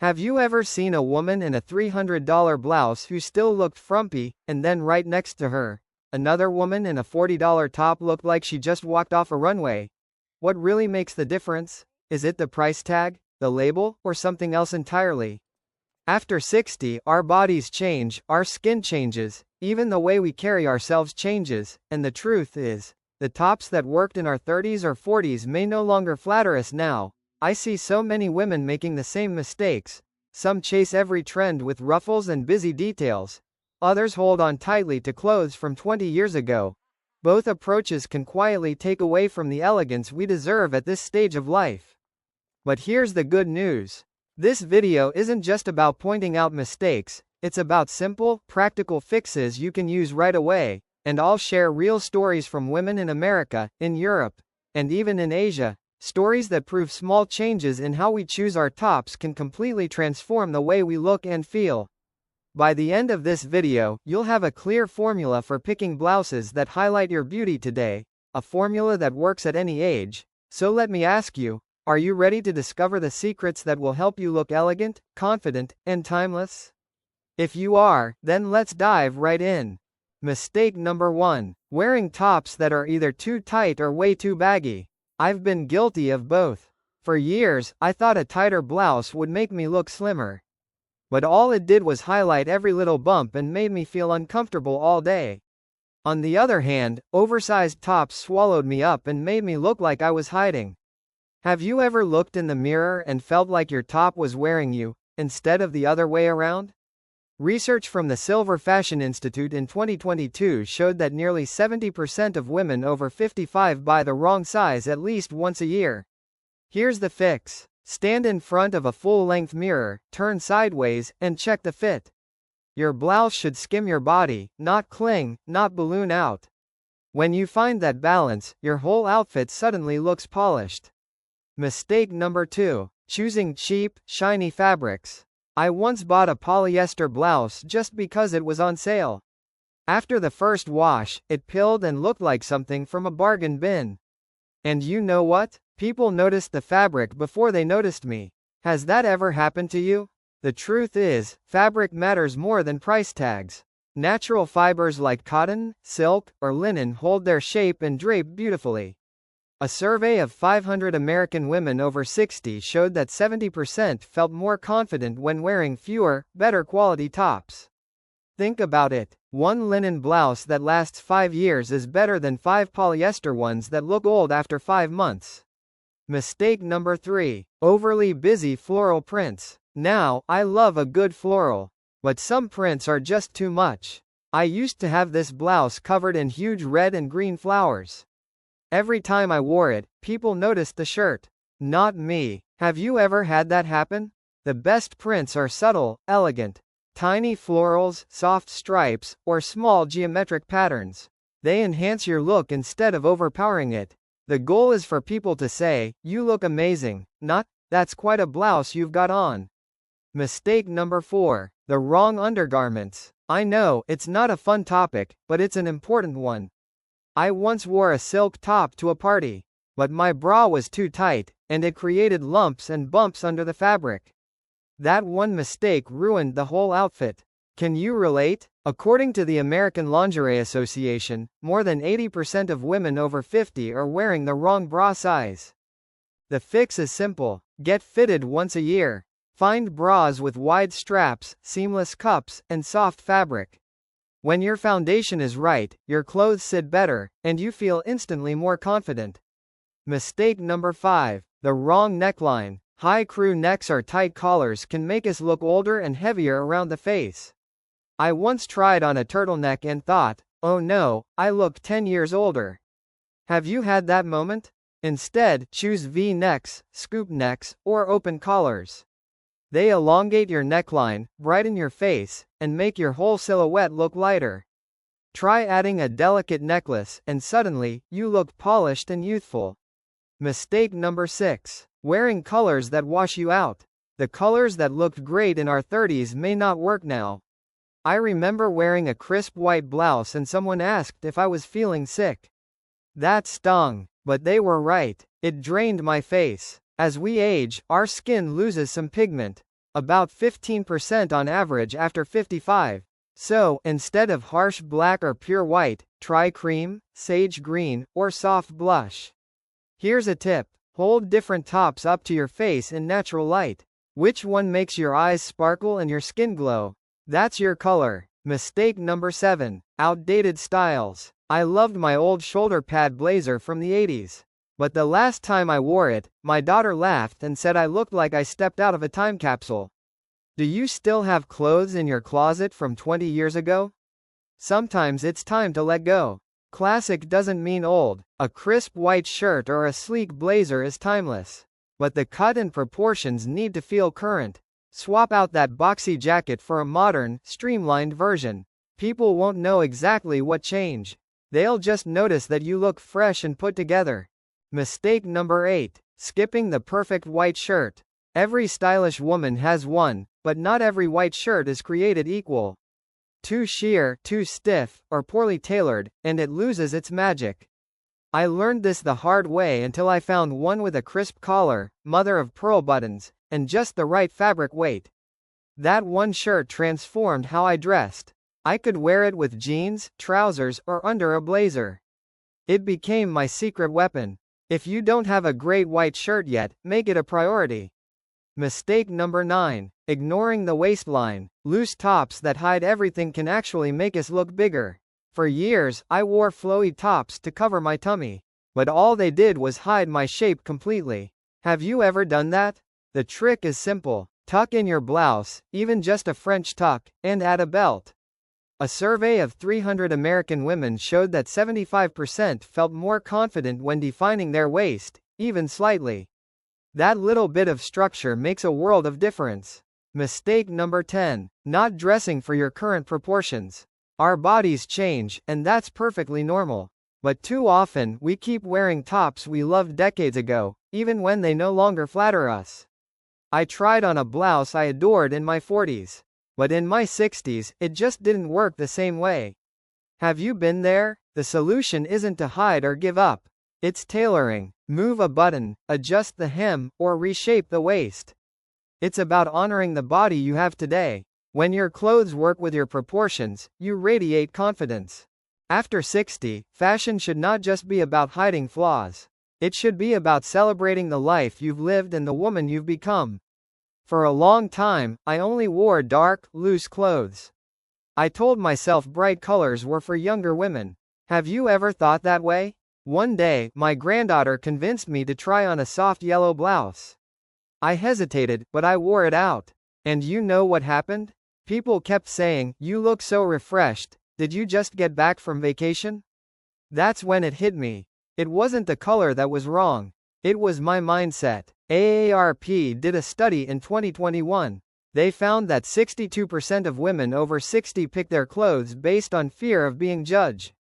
Have you ever seen a woman in a $300 blouse who still looked frumpy, and then right next to her, another woman in a $40 top looked like she just walked off a runway? What really makes the difference? Is it the price tag, the label, or something else entirely? After 60, our bodies change, our skin changes, even the way we carry ourselves changes, and the truth is, the tops that worked in our 30s or 40s may no longer flatter us now. I see so many women making the same mistakes. Some chase every trend with ruffles and busy details. Others hold on tightly to clothes from 20 years ago. Both approaches can quietly take away from the elegance we deserve at this stage of life. But here's the good news. This video isn't just about pointing out mistakes, it's about simple, practical fixes you can use right away, and I'll share real stories from women in America, in Europe, and even in Asia. Stories that prove small changes in how we choose our tops can completely transform the way we look and feel. By the end of this video, you'll have a clear formula for picking blouses that highlight your beauty today, a formula that works at any age. So let me ask you, are you ready to discover the secrets that will help you look elegant, confident, and timeless? If you are, then let's dive right in. Mistake number 1. Wearing tops that are either too tight or way too baggy. I've been guilty of both. For years, I thought a tighter blouse would make me look slimmer. But all it did was highlight every little bump and made me feel uncomfortable all day. On the other hand, oversized tops swallowed me up and made me look like I was hiding. Have you ever looked in the mirror and felt like your top was wearing you, instead of the other way around? Research from the Silver Fashion Institute in 2022 showed that nearly 70% of women over 55 buy the wrong size at least once a year. Here's the fix. Stand in front of a full-length mirror, turn sideways, and check the fit. Your blouse should skim your body, not cling, not balloon out. When you find that balance, your whole outfit suddenly looks polished. Mistake number 2. Choosing cheap, shiny fabrics. I once bought a polyester blouse just because it was on sale. After the first wash, it pilled and looked like something from a bargain bin. And you know what? People noticed the fabric before they noticed me. Has that ever happened to you? The truth is, fabric matters more than price tags. Natural fibers like cotton, silk, or linen hold their shape and drape beautifully. A survey of 500 American women over 60 showed that 70% felt more confident when wearing fewer, better quality tops. Think about it. One linen blouse that lasts 5 years is better than 5 polyester ones that look old after 5 months. Mistake number 3. Overly busy floral prints. Now, I love a good floral. But some prints are just too much. I used to have this blouse covered in huge red and green flowers. Every time I wore it, people noticed the shirt. Not me. Have you ever had that happen? The best prints are subtle, elegant. Tiny florals, soft stripes, or small geometric patterns. They enhance your look instead of overpowering it. The goal is for people to say, "You look amazing," not, "That's quite a blouse you've got on." Mistake number 4. The wrong undergarments. I know, it's not a fun topic, but it's an important one. I once wore a silk top to a party, but my bra was too tight, and it created lumps and bumps under the fabric. That one mistake ruined the whole outfit. Can you relate? According to the American Lingerie Association, more than 80% of women over 50 are wearing the wrong bra size. The fix is simple. Get fitted once a year. Find bras with wide straps, seamless cups, and soft fabric. When your foundation is right, your clothes sit better, and you feel instantly more confident. Mistake number 5. The wrong neckline. High crew necks or tight collars can make us look older and heavier around the face. I once tried on a turtleneck and thought, oh no, I look 10 years older. Have you had that moment? Instead, choose V-necks, scoop necks, or open collars. They elongate your neckline, brighten your face, and make your whole silhouette look lighter. Try adding a delicate necklace, and suddenly, you look polished and youthful. Mistake number 6. Wearing colors that wash you out. The colors that looked great in our 30s may not work now. I remember wearing a crisp white blouse and someone asked if I was feeling sick. That stung, but they were right. It drained my face. As we age, our skin loses some pigment. about 15% on average after 55. So, instead of harsh black or pure white, try cream, sage green, or soft blush. Here's a tip. Hold different tops up to your face in natural light. Which one makes your eyes sparkle and your skin glow? That's your color. Mistake number 7. Outdated styles. I loved my old shoulder pad blazer from the 80s. But the last time I wore it, my daughter laughed and said I looked like I stepped out of a time capsule. Do you still have clothes in your closet from 20 years ago? Sometimes it's time to let go. Classic doesn't mean old. A crisp white shirt or a sleek blazer is timeless. But the cut and proportions need to feel current. Swap out that boxy jacket for a modern, streamlined version. People won't know exactly what changed. They'll just notice that you look fresh and put together. Mistake number 8. Skipping the perfect white shirt. Every stylish woman has one, but not every white shirt is created equal. Too sheer, too stiff, or poorly tailored, and it loses its magic. I learned this the hard way until I found one with a crisp collar, mother of pearl buttons, and just the right fabric weight. That one shirt transformed how I dressed. I could wear it with jeans, trousers, or under a blazer. It became my secret weapon. If you don't have a great white shirt yet, make it a priority. Mistake number 9. Ignoring the waistline. Loose tops that hide everything can actually make us look bigger. For years, I wore flowy tops to cover my tummy. But all they did was hide my shape completely. Have you ever done that? The trick is simple. Tuck in your blouse, even just a French tuck, and add a belt. A survey of 300 American women showed that 75% felt more confident when defining their waist, even slightly. That little bit of structure makes a world of difference. Mistake number 10. Not dressing for your current proportions. Our bodies change, and that's perfectly normal. But too often, we keep wearing tops we loved decades ago, even when they no longer flatter us. I tried on a blouse I adored in my 40s. But in my 60s, it just didn't work the same way. Have you been there? The solution isn't to hide or give up. It's tailoring. Move a button, adjust the hem, or reshape the waist. It's about honoring the body you have today. When your clothes work with your proportions, you radiate confidence. After 60, fashion should not just be about hiding flaws. It should be about celebrating the life you've lived and the woman you've become. For a long time, I only wore dark, loose clothes. I told myself bright colors were for younger women. Have you ever thought that way? One day, my granddaughter convinced me to try on a soft yellow blouse. I hesitated, but I wore it out. And you know what happened? People kept saying, "You look so refreshed. Did you just get back from vacation?" That's when it hit me. It wasn't the color that was wrong. It was my mindset. AARP did a study in 2021. They found that 62% of women over 60 pick their clothes based on fear of being judged.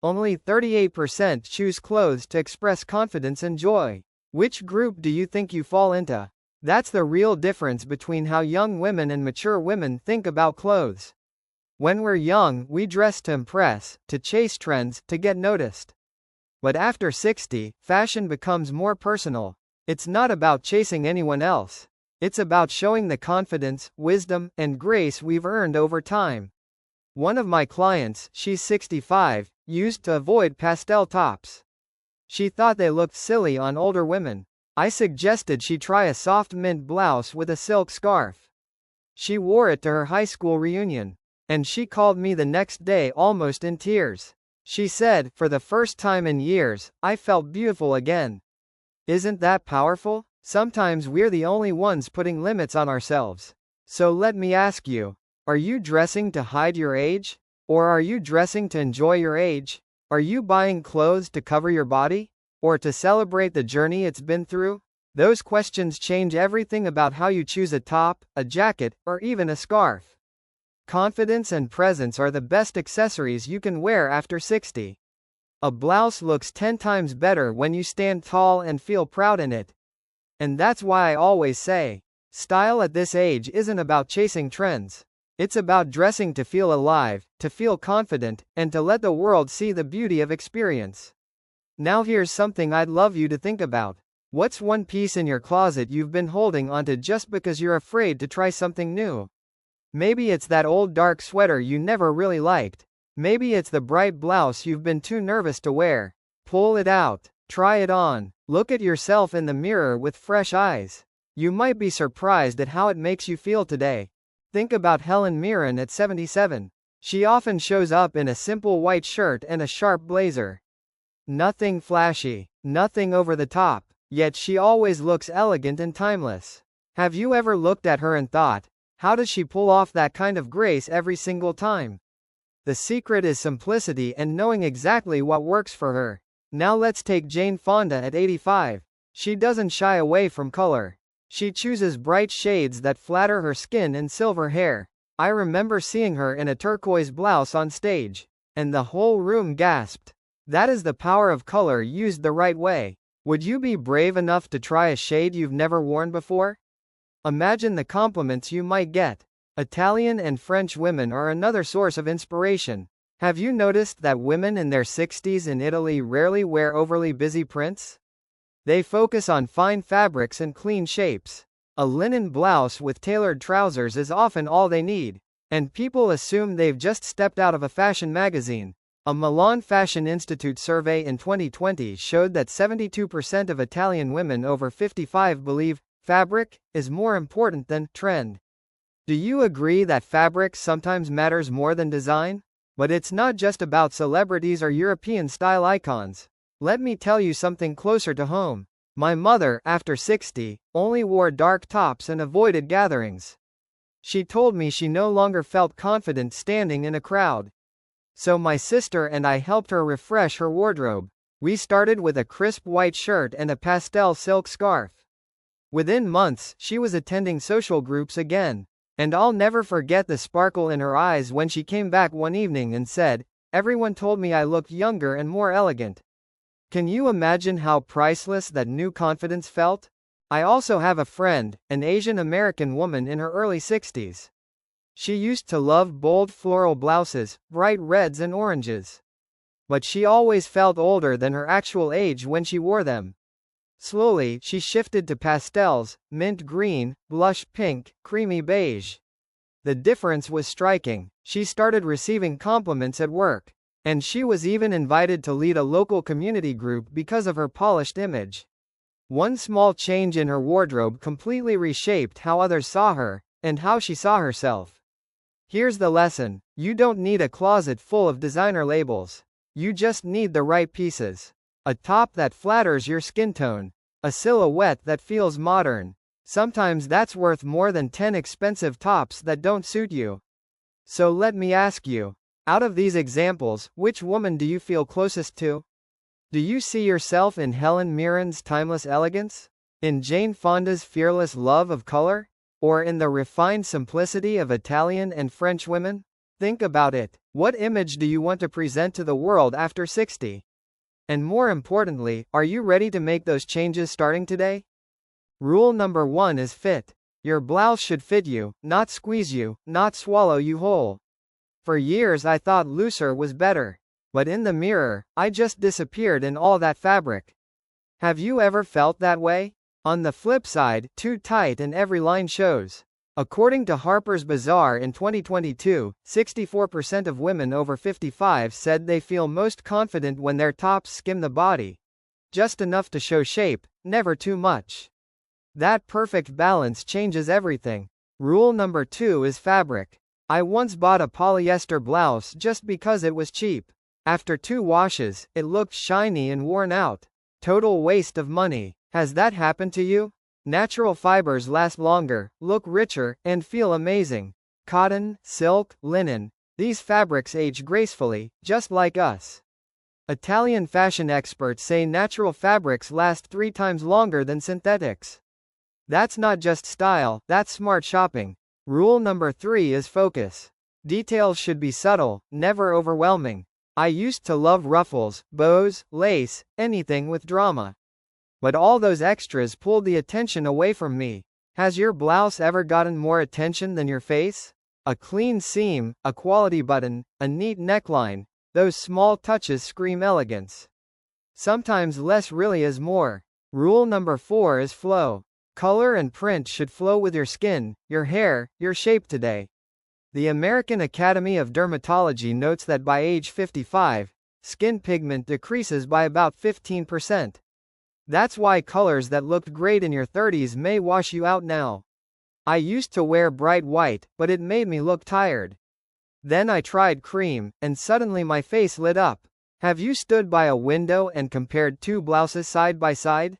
Only 38% choose clothes to express confidence and joy. Which group do you think you fall into? That's the real difference between how young women and mature women think about clothes. When we're young, we dress to impress, to chase trends, to get noticed. But after 60, fashion becomes more personal. It's not about chasing anyone else. It's about showing the confidence, wisdom, and grace we've earned over time. One of my clients, she's 65, used to avoid pastel tops. She thought they looked silly on older women. I suggested she try a soft mint blouse with a silk scarf. She wore it to her high school reunion. And she called me the next day almost in tears. She said, "For the first time in years, I felt beautiful again." Isn't that powerful? Sometimes we're the only ones putting limits on ourselves. So let me ask you, are you dressing to hide your age? Or are you dressing to enjoy your age? Are you buying clothes to cover your body? Or to celebrate the journey it's been through? Those questions change everything about how you choose a top, a jacket, or even a scarf. Confidence and presence are the best accessories you can wear after 60. A blouse looks 10 times better when you stand tall and feel proud in it. And that's why I always say, style at this age isn't about chasing trends. It's about dressing to feel alive, to feel confident, and to let the world see the beauty of experience. Now here's something I'd love you to think about. What's one piece in your closet you've been holding onto just because you're afraid to try something new? Maybe it's that old dark sweater you never really liked. Maybe it's the bright blouse you've been too nervous to wear. Pull it out. Try it on. Look at yourself in the mirror with fresh eyes. You might be surprised at how it makes you feel today. Think about Helen Mirren at 77. She often shows up in a simple white shirt and a sharp blazer. Nothing flashy, nothing over the top, yet she always looks elegant and timeless. Have you ever looked at her and thought, how does she pull off that kind of grace every single time? The secret is simplicity and knowing exactly what works for her. Now let's take Jane Fonda at 85. She doesn't shy away from color. She chooses bright shades that flatter her skin and silver hair. I remember seeing her in a turquoise blouse on stage, and the whole room gasped. That is the power of color used the right way. Would you be brave enough to try a shade you've never worn before? Imagine the compliments you might get. Italian and French women are another source of inspiration. Have you noticed that women in their 60s in Italy rarely wear overly busy prints? They focus on fine fabrics and clean shapes. A linen blouse with tailored trousers is often all they need, and people assume they've just stepped out of a fashion magazine. A Milan Fashion Institute survey in 2020 showed that 72% of Italian women over 55 believe fabric is more important than trend. Do you agree that fabric sometimes matters more than design? But it's not just about celebrities or European style icons. Let me tell you something closer to home. My mother, after 60, only wore dark tops and avoided gatherings. She told me she no longer felt confident standing in a crowd. So my sister and I helped her refresh her wardrobe. We started with a crisp white shirt and a pastel silk scarf. Within months, she was attending social groups again. And I'll never forget the sparkle in her eyes when she came back one evening and said, "Everyone told me I looked younger and more elegant." Can you imagine how priceless that new confidence felt? I also have a friend, an Asian American woman in her early 60s. She used to love bold floral blouses, bright reds and oranges. But she always felt older than her actual age when she wore them. Slowly, she shifted to pastels, mint green, blush pink, creamy beige. The difference was striking. She started receiving compliments at work. And she was even invited to lead a local community group because of her polished image. One small change in her wardrobe completely reshaped how others saw her, and how she saw herself. Here's the lesson: you don't need a closet full of designer labels. You just need the right pieces. A top that flatters your skin tone. A silhouette that feels modern. Sometimes that's worth more than 10 expensive tops that don't suit you. So let me ask you, out of these examples, which woman do you feel closest to? Do you see yourself in Helen Mirren's timeless elegance? In Jane Fonda's fearless love of color? Or in the refined simplicity of Italian and French women? Think about it. What image do you want to present to the world after 60? And more importantly, are you ready to make those changes starting today? Rule number 1 is fit. Your blouse should fit you, not squeeze you, not swallow you whole. For years I thought looser was better. But in the mirror, I just disappeared in all that fabric. Have you ever felt that way? On the flip side, too tight and every line shows. According to Harper's Bazaar in 2022, 64% of women over 55 said they feel most confident when their tops skim the body. Just enough to show shape, never too much. That perfect balance changes everything. Rule number 2 is fabric. I once bought a polyester blouse just because it was cheap. After 2 washes, it looked shiny and worn out. Total waste of money. Has that happened to you? Natural fibers last longer, look richer, and feel amazing. Cotton, silk, linen. These fabrics age gracefully, just like us. Italian fashion experts say natural fabrics last 3 times longer than synthetics. That's not just style, that's smart shopping. Rule number 3 is focus. Details should be subtle, never overwhelming. I used to love ruffles, bows, lace, anything with drama. But all those extras pulled the attention away from me. Has your blouse ever gotten more attention than your face? A clean seam, a quality button, a neat neckline, those small touches scream elegance. Sometimes less really is more. Rule number 4 is flow. Color and print should flow with your skin, your hair, your shape today. The American Academy of Dermatology notes that by age 55, skin pigment decreases by about 15%. That's why colors that looked great in your 30s may wash you out now. I used to wear bright white, but it made me look tired. Then I tried cream, and suddenly my face lit up. Have you stood by a window and compared two blouses side by side?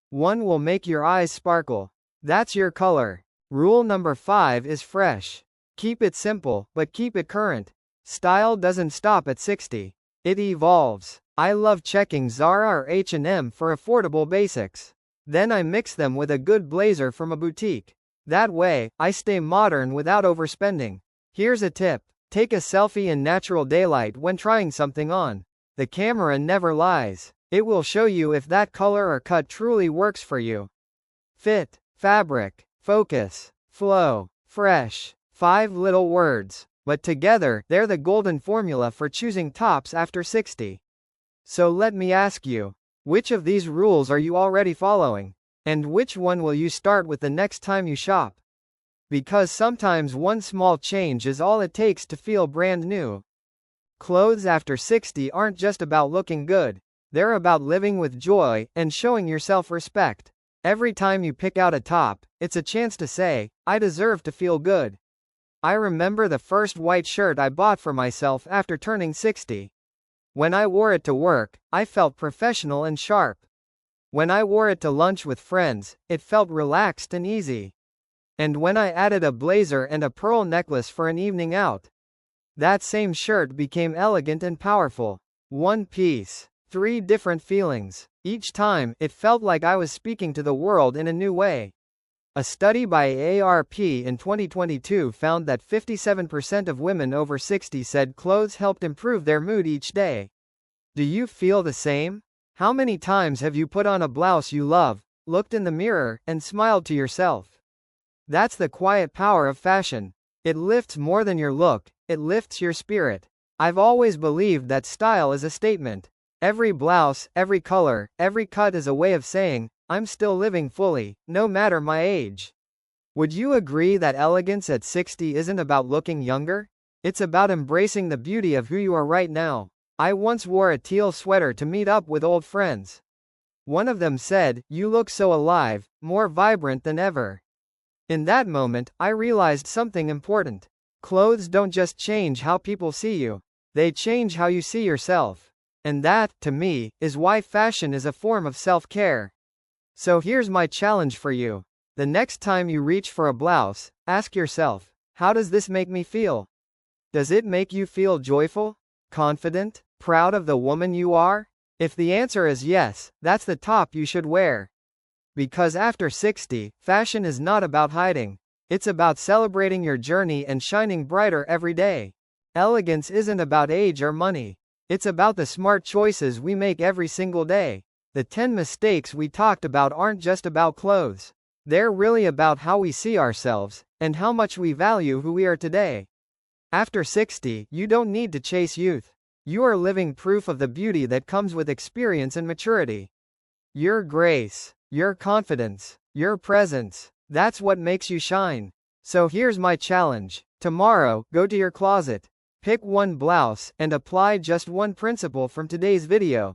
One will make your eyes sparkle. That's your color. Rule number 5 is fresh. Keep it simple, but keep it current. Style doesn't stop at 60. It evolves. I love checking Zara or H&M for affordable basics. Then I mix them with a good blazer from a boutique. That way, I stay modern without overspending. Here's a tip. Take a selfie in natural daylight when trying something on. The camera never lies. It will show you if that color or cut truly works for you. Fit, fabric, focus, flow, fresh. 5 little words, but together, they're the golden formula for choosing tops after 60. So let me ask you, which of these rules are you already following? And which one will you start with the next time you shop? Because sometimes one small change is all it takes to feel brand new. Clothes after 60 aren't just about looking good. They're about living with joy and showing yourself respect. Every time you pick out a top, it's a chance to say, I deserve to feel good. I remember the first white shirt I bought for myself after turning 60. When I wore it to work, I felt professional and sharp. When I wore it to lunch with friends, it felt relaxed and easy. And when I added a blazer and a pearl necklace for an evening out, that same shirt became elegant and powerful. One piece. 3 different feelings. Each time, it felt like I was speaking to the world in a new way. A study by ARP in 2022 found that 57% of women over 60 said clothes helped improve their mood each day. Do you feel the same? How many times have you put on a blouse you love, looked in the mirror, and smiled to yourself? That's the quiet power of fashion. It lifts more than your look, it lifts your spirit. I've always believed that style is a statement. Every blouse, every color, every cut is a way of saying, I'm still living fully, no matter my age. Would you agree that elegance at 60 isn't about looking younger? It's about embracing the beauty of who you are right now. I once wore a teal sweater to meet up with old friends. One of them said, "You look so alive, more vibrant than ever." In that moment, I realized something important. Clothes don't just change how people see you. They change how you see yourself. And that, to me, is why fashion is a form of self-care. So here's my challenge for you. The next time you reach for a blouse, ask yourself, how does this make me feel? Does it make you feel joyful, confident, proud of the woman you are? If the answer is yes, that's the top you should wear. Because after 60, fashion is not about hiding. It's about celebrating your journey and shining brighter every day. Elegance isn't about age or money. It's about the smart choices we make every single day. The 10 mistakes we talked about aren't just about clothes. They're really about how we see ourselves, and how much we value who we are today. After 60, you don't need to chase youth. You are living proof of the beauty that comes with experience and maturity. Your grace, your confidence, your presence, that's what makes you shine. So here's my challenge. Tomorrow, go to your closet. Pick one blouse, and apply just one principle from today's video.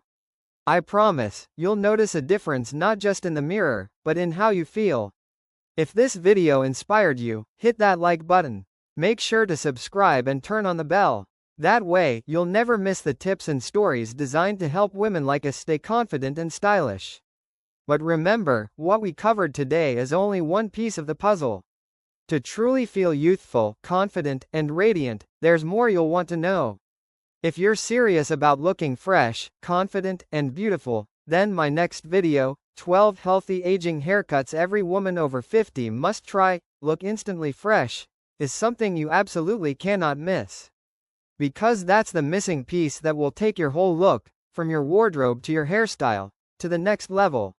I promise, you'll notice a difference not just in the mirror, but in how you feel. If this video inspired you, hit that like button. Make sure to subscribe and turn on the bell. That way, you'll never miss the tips and stories designed to help women like us stay confident and stylish. But remember, what we covered today is only one piece of the puzzle. To truly feel youthful, confident, and radiant, there's more you'll want to know. If you're serious about looking fresh, confident, and beautiful, then my next video, 12 healthy aging haircuts every woman over 50 must try, look instantly fresh, is something you absolutely cannot miss. Because that's the missing piece that will take your whole look, from your wardrobe to your hairstyle, to the next level.